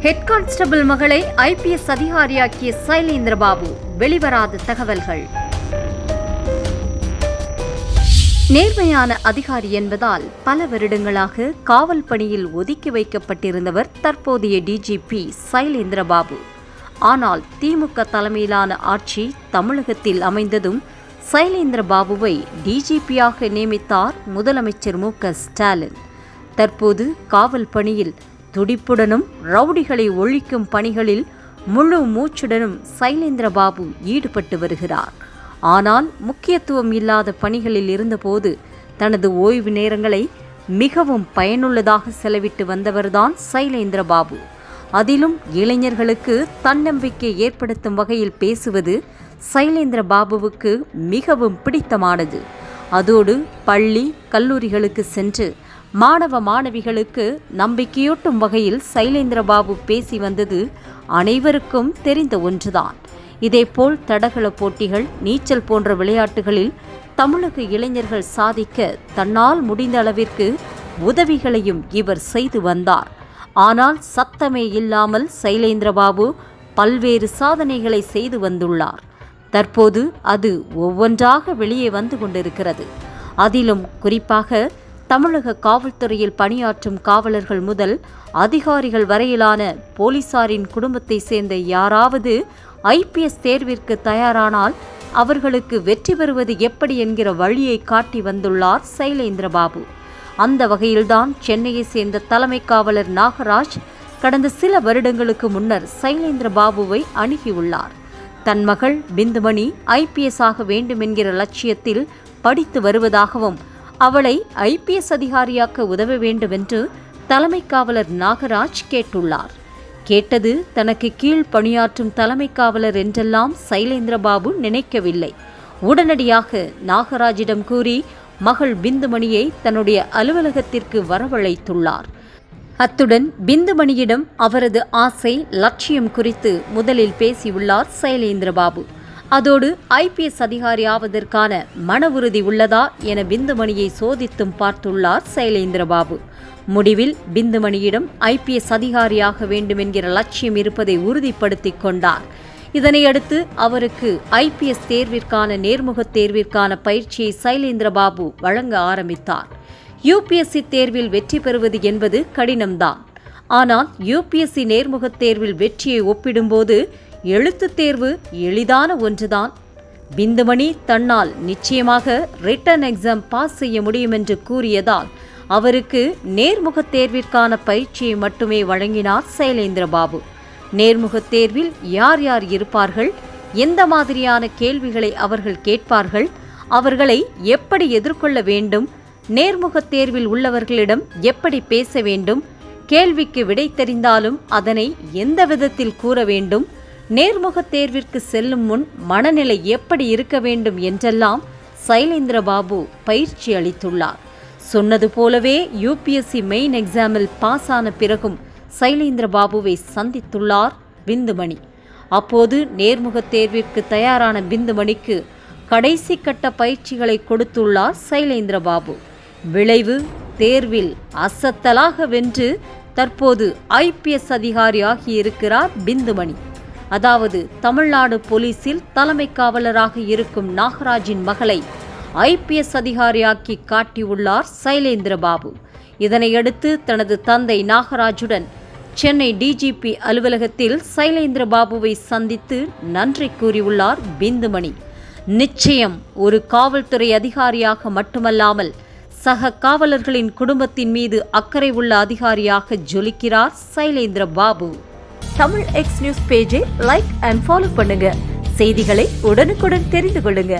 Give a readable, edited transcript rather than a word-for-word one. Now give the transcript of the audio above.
Head constable மகளை IPS அதிகாரியாக்கிய Sailendra Babu, வெளிவராத தகவல்கள். நேர்மையான அதிகாரி என்பதால் பல வருடங்களாக காவல் பணியில் ஒதுக்கி வைக்கப்பட்டிருந்தவர் தற்போதைய DGP சைலேந்திர பாபு. ஆனால் திமுக தலைமையிலான ஆட்சி தமிழகத்தில் அமைந்ததும் சைலேந்திர பாபுவை DGP-யாக நியமித்தார் முதலமைச்சர் மு.க.ஸ்டாலின். தற்போது காவல் பணியில் துடிப்புடனும் ரவுடிகளை ஒழிக்கும் பணிகளில் முழு மூச்சுடனும் சைலேந்திர பாபு ஈடுபட்டு வருகிறார். ஆனால் முக்கியத்துவம் இல்லாத பணிகளில் இருந்தபோது தனது ஓய்வு நேரங்களை மிகவும் பயனுள்ளதாக செலவிட்டு வந்தவர்தான் சைலேந்திர பாபு. அதிலும் இளைஞர்களுக்கு தன்னம்பிக்கை ஏற்படுத்தும் வகையில் பேசுவது சைலேந்திர பாபுவுக்கு மிகவும் பிடித்தமானது. அதோடு பள்ளி கல்லூரிகளுக்கு சென்று மாணவ மாணவிகளுக்கு நம்பிக்கையூட்டும் வகையில் சைலேந்திர பாபு பேசி வந்தது அனைவருக்கும் தெரிந்த ஒன்றுதான். இதேபோல் தடகள போட்டிகள், நீச்சல் போன்ற விளையாட்டுகளில் தமிழக இளைஞர்கள் சாதிக்க தன்னால் முடிந்த அளவிற்கு உதவிகளையும் இவர் செய்து வந்தார். ஆனால் சத்தமே இல்லாமல் சைலேந்திர பாபு பல்வேறு சாதனைகளை செய்து வந்துள்ளார். தற்போது அது ஒவ்வொன்றாக வெளியே வந்து கொண்டிருக்கிறது. அதிலும் குறிப்பாக தமிழக காவல்துறையில் பணியாற்றும் காவலர்கள் முதல் அதிகாரிகள் வரையிலான போலீசாரின் குடும்பத்தை சேர்ந்த யாராவது IPS தேர்விற்கு தயாரானால் அவர்களுக்கு வெற்றி பெறுவது எப்படி என்கிற வழியை காட்டி வந்துள்ளார் சைலேந்திர பாபு. அந்த வகையில்தான் சென்னையை சேர்ந்த தலைமை காவலர் நாகராஜ் கடந்த சில வருடங்களுக்கு முன்னர் சைலேந்திர பாபுவை அணுகியுள்ளார். தன் மகள் பிந்துமணி IPS ஆக வேண்டும் என்கிற லட்சியத்தில் படித்து வருவதாகவும் அவளை IPS அதிகாரியாக்க உதவ வேண்டும் என்று தலைமை காவலர் நாகராஜ் கேட்டுள்ளார். கேட்டது தனக்கு கீழ் பணியாற்றும் தலைமை காவலர் என்றெல்லாம் சைலேந்திர பாபு நினைக்கவில்லை. உடனடியாக நாகராஜிடம் கூறி மகள் பிந்துமணியை தன்னுடைய அலுவலகத்திற்கு வரவழைத்துள்ளார். அத்துடன் பிந்துமணியிடம் அவரது ஆசை லட்சியம் குறித்து முதலில் பேசியுள்ளார் சைலேந்திர பாபு. அதோடு IPS அதிகாரி ஆவதற்கான மன உறுதி உள்ளதா என பிந்துமணியை சோதித்தும் பார்த்துள்ளார் சைலேந்திர பாபு. முடிவில் பிந்துமணியிடம் IPS அதிகாரியாக வேண்டும் என்கிற லட்சியம் இருப்பதை உறுதிப்படுத்திக் கொண்டார். இதனையடுத்து அவருக்கு IPS தேர்விற்கான நேர்முகத் தேர்விற்கான பயிற்சியை சைலேந்திர பாபு வழங்க ஆரம்பித்தார். UPSC தேர்வில் வெற்றி பெறுவது என்பது கடினம்தான். ஆனால் UPSC நேர்முகத் தேர்வில் வெற்றியை ஒப்பிடும்போது எழுத்துத் தேர்வு எளிதான ஒன்றுதான். பிந்துமணி தன்னால் நிச்சயமாக ரிட்டன் எக்ஸாம் பாஸ் செய்ய முடியும் என்று கூறியதால் அவருக்கு நேர்முகத் தேர்விற்கான பயிற்சியை மட்டுமே வழங்கினார் சைலேந்திர பாபு. நேர்முகத் தேர்வில் யார் யார் இருப்பார்கள், எந்த மாதிரியான கேள்விகளை அவர்கள் கேட்பார்கள், அவர்களை எப்படி எதிர்கொள்ள வேண்டும், நேர்முகத் தேர்வில் உள்ளவர்களிடம் எப்படி பேச வேண்டும், கேள்விக்கு விடை தெரிந்தாலும் அதனை எந்த விதத்தில் கூற வேண்டும், நேர்முகத் தேர்விற்கு செல்லும் முன் மனநிலை எப்படி இருக்க வேண்டும் என்றெல்லாம் சைலேந்திர பாபு பயிற்சி அளித்துள்ளார். சொன்னது போலவே UPSC மெயின் எக்ஸாமில் பாஸ் ஆன பிறகும் சைலேந்திர பாபுவை சந்தித்துள்ளார் பிந்துமணி. அப்போது நேர்முகத் தேர்விற்கு தயாரான பிந்துமணிக்கு கடைசி கட்ட பயிற்சிகளை கொடுத்துள்ளார் சைலேந்திர பாபு. விளைவு தேர்வில் அசத்தலாக வென்று தற்போது IPS அதிகாரி ஆகியிருக்கிறார் பிந்துமணி. அதாவது தமிழ்நாடு போலீசில் தலைமை காவலராக இருக்கும் நாகராஜின் மகளை IPS அதிகாரியாக்கி காட்டியுள்ளார் சைலேந்திர பாபு. இதனையடுத்து தனது தந்தை நாகராஜுடன் சென்னை DGP அலுவலகத்தில் சைலேந்திர பாபுவை சந்தித்து நன்றி கூறியுள்ளார் பிந்துமணி. நிச்சயம் ஒரு காவல்துறை அதிகாரியாக மட்டுமல்லாமல் சக காவலர்களின் குடும்பத்தின் மீது அக்கறை உள்ள அதிகாரியாக ஜொலிக்கிறார் சைலேந்திர பாபு. தமிழ் X நியூஸ் பேஜை லைக் அண்ட் ஃபாலோ பண்ணுங்க. செய்திகளை உடனுக்குடன் தெரிந்து கொள்ளுங்க.